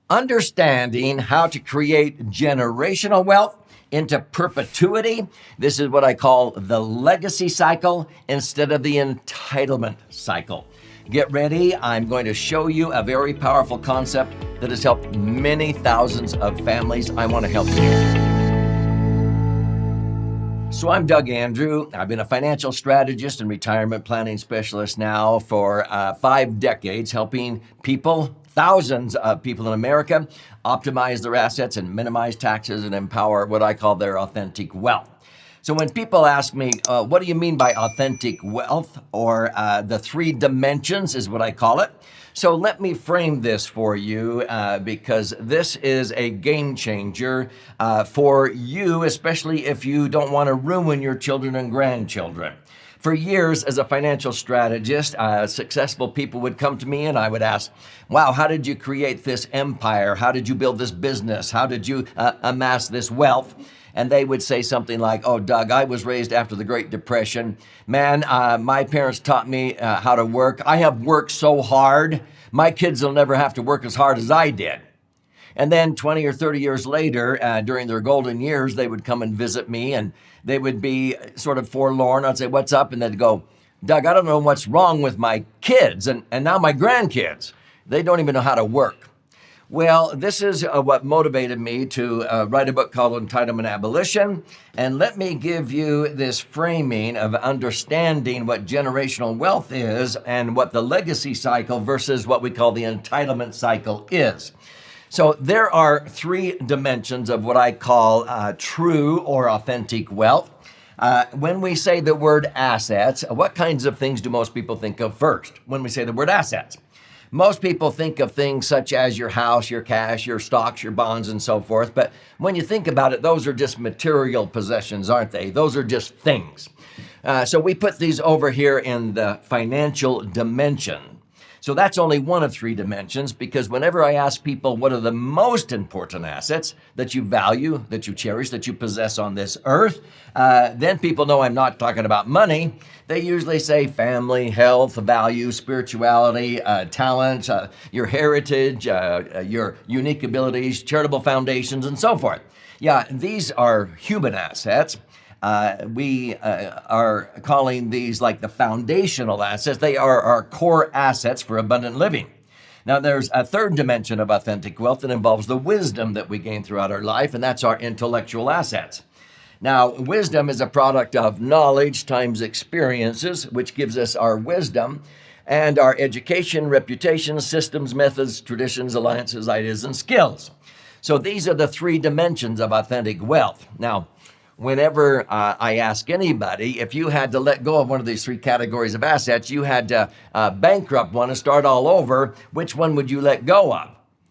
Understanding how to create generational wealth into perpetuity. This is what I call the legacy cycle instead of the entitlement cycle. Get ready. I'm going to show you a very powerful concept that has helped many thousands of families. I want to help you. So I'm Doug Andrew. I've been a financial strategist and retirement planning specialist now for 5 decades, helping people, thousands of people in America, optimize their assets and minimize taxes and empower what I call their authentic wealth. So when people ask me, what do you mean by authentic wealth, or the 3 dimensions is what I call it. So let me frame this for you because this is a game changer for you, especially if you don't want to ruin your children and grandchildren. For years as a financial strategist, successful people would come to me and I would ask, wow, how did you create this empire? How did you build this business? How did you amass this wealth? And they would say something like, oh, Doug, I was raised after the Great Depression. Man, my parents taught me how to work. I have worked so hard. My kids will never have to work as hard as I did. And then 20 or 30 years later, during their golden years, they would come and visit me and they would be sort of forlorn. I'd say, what's up? And they'd go, Doug, I don't know what's wrong with my kids and now my grandkids. They don't even know how to work. Well, this is what motivated me to write a book called Entitlement Abolition. And let me give you this framing of understanding what generational wealth is and what the legacy cycle versus what we call the entitlement cycle is. So there are 3 dimensions of what I call true or authentic wealth. When we say the word assets, what kinds of things do most people think of first when we say the word assets? Most people think of things such as your house, your cash, your stocks, your bonds, and so forth. But when you think about it, those are just material possessions, aren't they? Those are just things. So we put these over here in the financial dimension. So that's only one of 3 dimensions, because whenever I ask people what are the most important assets that you value, that you cherish, that you possess on this earth, then people know I'm not talking about money. They usually say family, health, value, spirituality, talent, your heritage, your unique abilities, charitable foundations, and so forth. Yeah, these are human assets. We are calling these like the foundational assets. They are our core assets for abundant living. Now, there's a 3rd dimension of authentic wealth that involves the wisdom that we gain throughout our life, and that's our intellectual assets. Now, wisdom is a product of knowledge times experiences, which gives us our wisdom, and our education, reputation, systems, methods, traditions, alliances, ideas, and skills. So these are the 3 dimensions of authentic wealth. Now, whenever I ask anybody, if you had to let go of one of these 3 categories of assets, you had to bankrupt one and start all over, which one would you let go of?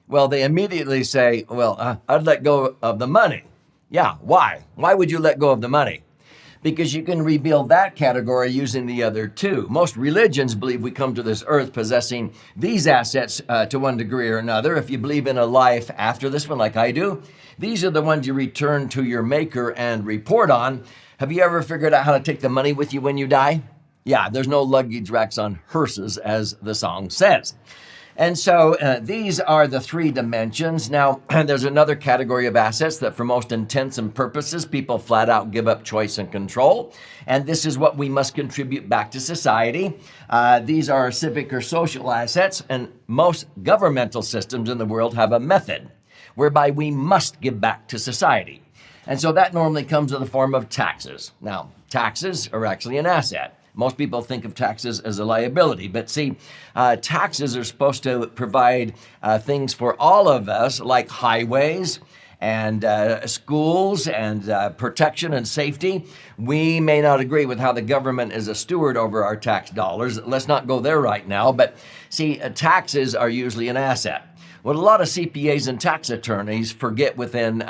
Well, they immediately say, well, I'd let go of the money. Yeah, why? Why would you let go of the money? Because you can rebuild that category using the other 2. Most religions believe we come to this earth possessing these assets to one degree or another. If you believe in a life after this one, like I do, these are the ones you return to your maker and report on. Have you ever figured out how to take the money with you when you die? Yeah, there's no luggage racks on hearses, as the song says. And so these are the 3 dimensions. Now, there's another category of assets that for most intents and purposes, people flat out give up choice and control. And this is what we must contribute back to society. These are civic or social assets, and most governmental systems in the world have a method whereby we must give back to society. And so that normally comes in the form of taxes. Now, taxes are actually an asset. Most people think of taxes as a liability, but see, taxes are supposed to provide things for all of us, like highways and schools and protection and safety. We may not agree with how the government is a steward over our tax dollars. Let's not go there right now, but see, taxes are usually an asset. What a lot of CPAs and tax attorneys forget within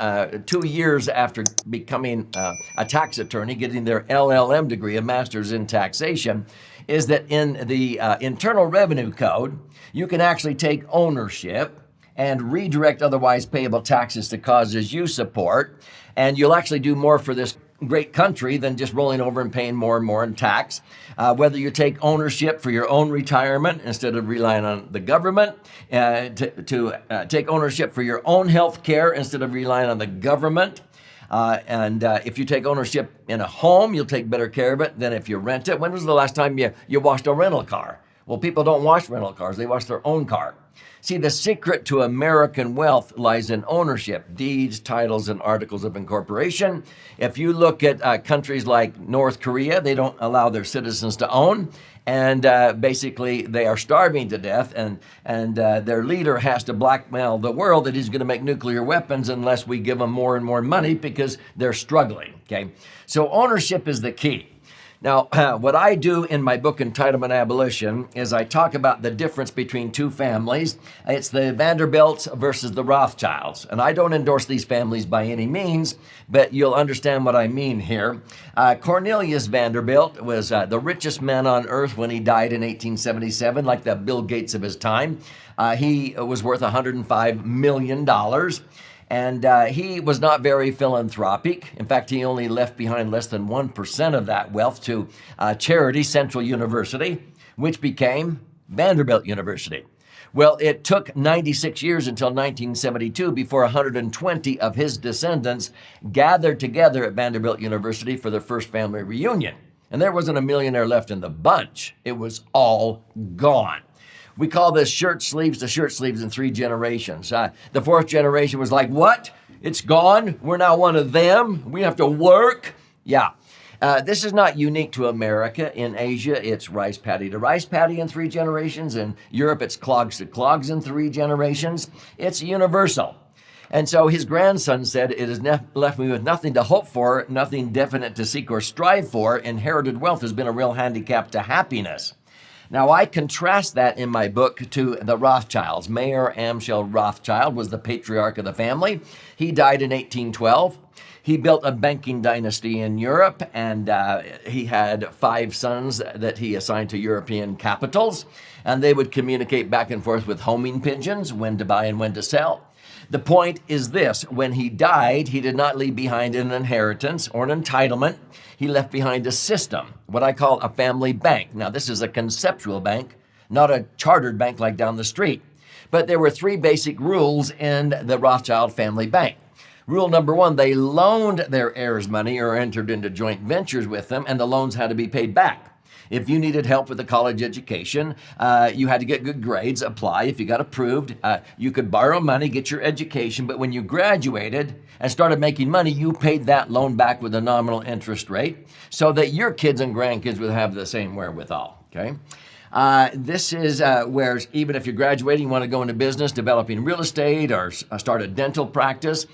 2 years after becoming a tax attorney, getting their LLM degree, a master's in taxation, is that in the Internal Revenue Code, you can actually take ownership and redirect otherwise payable taxes to causes you support, and you'll actually do more for this great country than just rolling over and paying more and more in tax. Whether you take ownership for your own retirement instead of relying on the government, to take ownership for your own health care instead of relying on the government. And if you take ownership in a home, you'll take better care of it than if you rent it. When was the last time you washed a rental car? Well, people don't wash rental cars. They wash their own car. See, the secret to American wealth lies in ownership, deeds, titles, and articles of incorporation. If you look at countries like North Korea, they don't allow their citizens to own. And basically, they are starving to death, and their leader has to blackmail the world that he's going to make nuclear weapons unless we give them more and more money because they're struggling, okay? So ownership is the key. Now, what I do in my book, Entitlement Abolition, is I talk about the difference between two families. It's the Vanderbilts versus the Rothschilds. And I don't endorse these families by any means, but you'll understand what I mean here. Cornelius Vanderbilt was the richest man on earth when he died in 1877, like the Bill Gates of his time. He was worth $105 million. And he was not very philanthropic. In fact, he only left behind less than 1% of that wealth to charity, Central University, which became Vanderbilt University. Well, it took 96 years until 1972 before 120 of his descendants gathered together at Vanderbilt University for their first family reunion. And there wasn't a millionaire left in the bunch. It was all gone. We call this shirt sleeves to shirt sleeves in 3 generations. The 4th generation was like, what? It's gone? We're now one of them? We have to work? Yeah. This is not unique to America. In Asia, it's rice paddy to rice paddy in 3 generations. In Europe, it's clogs to clogs in 3 generations. It's universal. And so his grandson said, it has left me with nothing to hope for, nothing definite to seek or strive for. Inherited wealth has been a real handicap to happiness. Now, I contrast that in my book to the Rothschilds. Mayer Amschel Rothschild was the patriarch of the family. He died in 1812. He built a banking dynasty in Europe, and he had 5 sons that he assigned to European capitals, and they would communicate back and forth with homing pigeons, when to buy and when to sell. The point is this: when he died, he did not leave behind an inheritance or an entitlement. He left behind a system, what I call a family bank. Now, this is a conceptual bank, not a chartered bank like down the street. But there were 3 basic rules in the Rothschild family bank. Rule number 1, they loaned their heirs money or entered into joint ventures with them, and the loans had to be paid back. If you needed help with a college education, you had to get good grades, apply. If you got approved, you could borrow money, get your education, but when you graduated and started making money, you paid that loan back with a nominal interest rate so that your kids and grandkids would have the same wherewithal, okay? This is where even if you're graduating, you want to go into business, developing real estate or start a dental practice,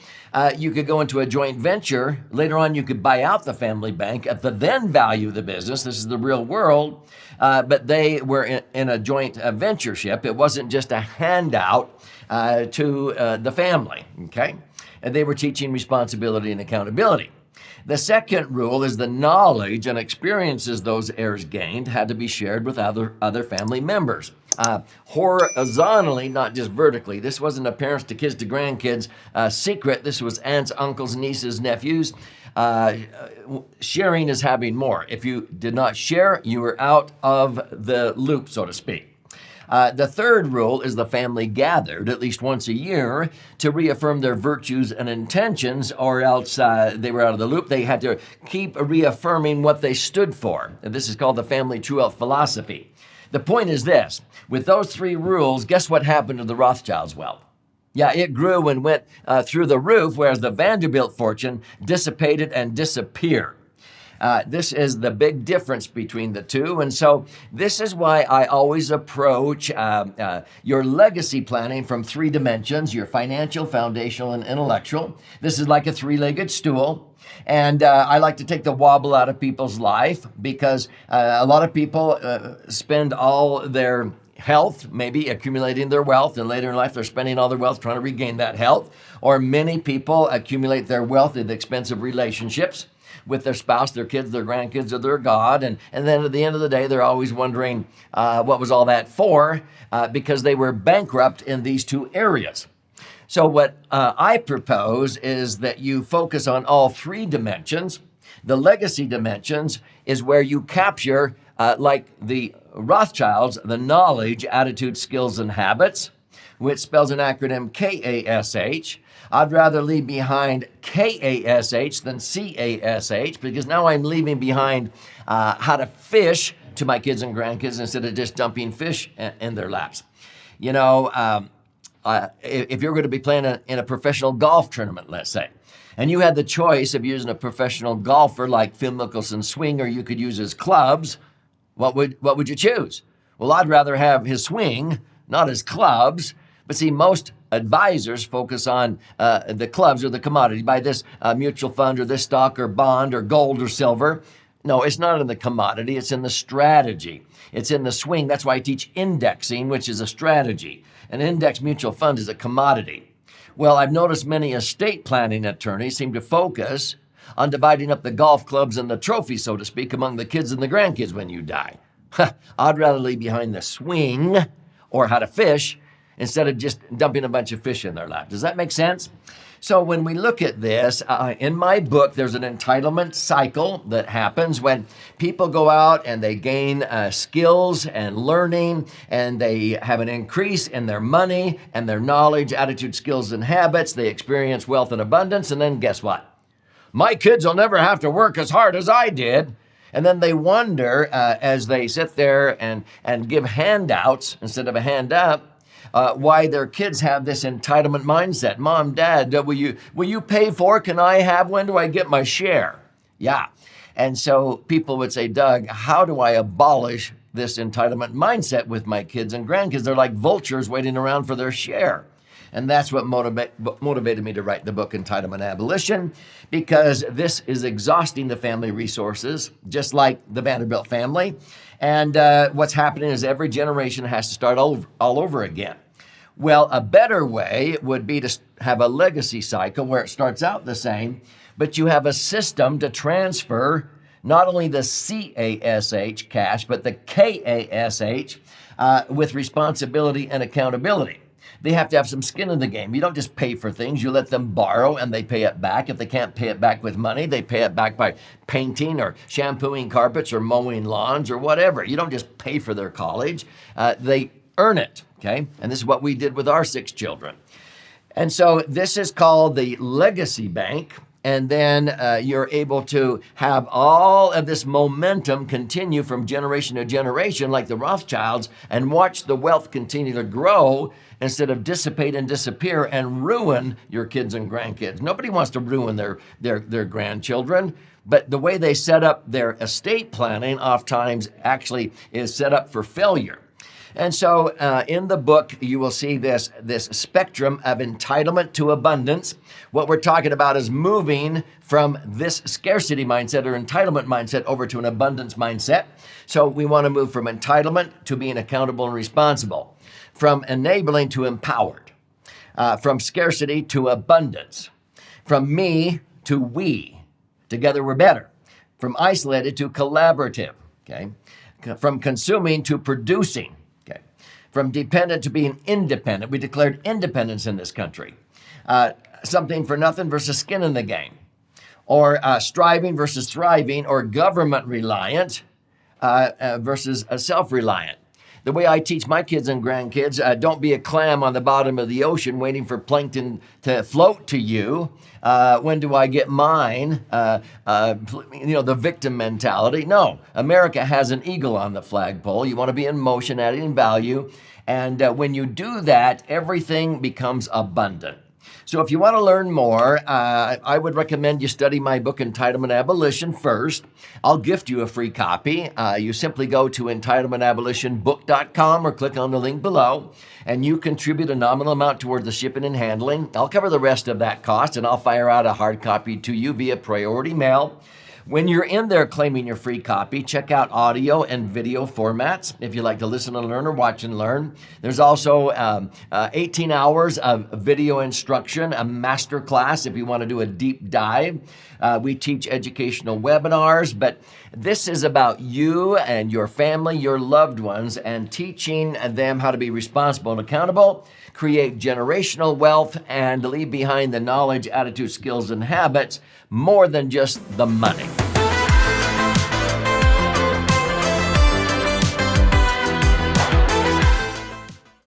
you could go into a joint venture. Later on, you could buy out the family bank at the then value of the business. This is the real world. But they were in a joint ventureship. It wasn't just a handout to the family, okay? And they were teaching responsibility and accountability. The second rule is the knowledge and experiences those heirs gained had to be shared with other family members. Horizontally, not just vertically. This wasn't a parents to kids to grandkids secret. This was aunts, uncles, nieces, nephews. Sharing is having more. If you did not share, you were out of the loop, so to speak. The third rule is the family gathered at least once a year to reaffirm their virtues and intentions, or else they were out of the loop. They had to keep reaffirming what they stood for. And this is called the family true wealth philosophy. The point is this: with those 3 rules, guess what happened to the Rothschilds' wealth? Yeah, it grew and went through the roof, whereas the Vanderbilt fortune dissipated and disappeared. This is the big difference between the two. And so this is why I always approach your legacy planning from 3 dimensions: your financial, foundational, and intellectual. This is like a 3-legged stool. And I like to take the wobble out of people's life because a lot of people spend all their health, maybe accumulating their wealth, and later in life they're spending all their wealth trying to regain that health. Or many people accumulate their wealth at the expense of relationships with their spouse, their kids, their grandkids, or their God. And then at the end of the day, they're always wondering what was all that for, because they were bankrupt in these 2 areas. So what I propose is that you focus on all 3 dimensions. The legacy dimensions is where you capture, like the Rothschilds, the knowledge, attitude, skills, and habits, which spells an acronym KASH. I'd rather leave behind KASH than CASH, because now I'm leaving behind how to fish to my kids and grandkids instead of just dumping fish in their laps. You know, if you're going to be playing in a professional golf tournament, let's say, and you had the choice of using a professional golfer like Phil Mickelson's swing, or you could use his clubs, what would you choose? Well, I'd rather have his swing, not his clubs. But see, most advisors focus on the clubs or the commodity. Buy this mutual fund or this stock or bond or gold or silver. No, it's not in the commodity. It's in the strategy. It's in the swing. That's why I teach indexing, which is a strategy. An index mutual fund is a commodity. Well, I've noticed many estate planning attorneys seem to focus on dividing up the golf clubs and the trophies, so to speak, among the kids and the grandkids when you die. I'd rather leave behind the swing or how to fish instead of just dumping a bunch of fish in their lap. Does that make sense? So when we look at this, in my book, there's an entitlement cycle that happens when people go out and they gain skills and learning, and they have an increase in their money and their knowledge, attitude, skills, and habits. They experience wealth and abundance, and then guess what? My kids will never have to work as hard as I did. And then they wonder as they sit there and give handouts instead of a hand up, why their kids have this entitlement mindset. Mom, Dad, will you pay for it? Can I have? When do I get my share? Yeah. And so people would say, Doug, how do I abolish this entitlement mindset with my kids and grandkids? They're like vultures waiting around for their share. And that's what motivated me to write the book Entitlement Abolition, because this is exhausting the family resources, just like the Vanderbilt family. And what's happening is every generation has to start all over again. Well, a better way would be to have a legacy cycle where it starts out the same, but you have a system to transfer not only the CASH, cash, but the KASH with responsibility and accountability. They have to have some skin in the game. You don't just pay for things. You let them borrow and they pay it back. If they can't pay it back with money, they pay it back by painting or shampooing carpets or mowing lawns or whatever. You don't just pay for their college. They earn it, okay? And this is what we did with our 6 children. And so this is called the legacy bank. And then you're able to have all of this momentum continue from generation to generation like the Rothschilds, and watch the wealth continue to grow instead of dissipate and disappear and ruin your kids and grandkids. Nobody wants to ruin their grandchildren, but the way they set up their estate planning oftentimes actually is set up for failure. And so in the book, you will see this spectrum of entitlement to abundance. What we're talking about is moving from this scarcity mindset or entitlement mindset over to an abundance mindset. So we want to move from entitlement to being accountable and responsible, from enabling to empowered, from scarcity to abundance, from me to we. Together we're better. From isolated to collaborative, okay? From consuming to producing. From dependent to being independent. We declared independence in this country. Something for nothing versus skin in the game. Or striving versus thriving, or government reliant versus self-reliant. The way I teach my kids and grandkids, don't be a clam on the bottom of the ocean waiting for plankton to float to you. When do I get mine? The victim mentality. No, America has an eagle on the flagpole. You want to be in motion, adding value. And when you do that, everything becomes abundant. So if you want to learn more, I would recommend you study my book, Entitlement Abolition, first. I'll gift you a free copy. You simply go to entitlementabolitionbook.com or click on the link below, and you contribute a nominal amount toward the shipping and handling. I'll cover the rest of that cost, and I'll fire out a hard copy to you via priority mail. When you're in there claiming your free copy, check out audio and video formats if you like to listen and learn or watch and learn. There's also 18 hours of video instruction, a master class if you want to do a deep dive. We teach educational webinars, but this is about you and your family, your loved ones, and teaching them how to be responsible and accountable, create generational wealth, and leave behind the knowledge, attitude, skills, and habits more than just the money.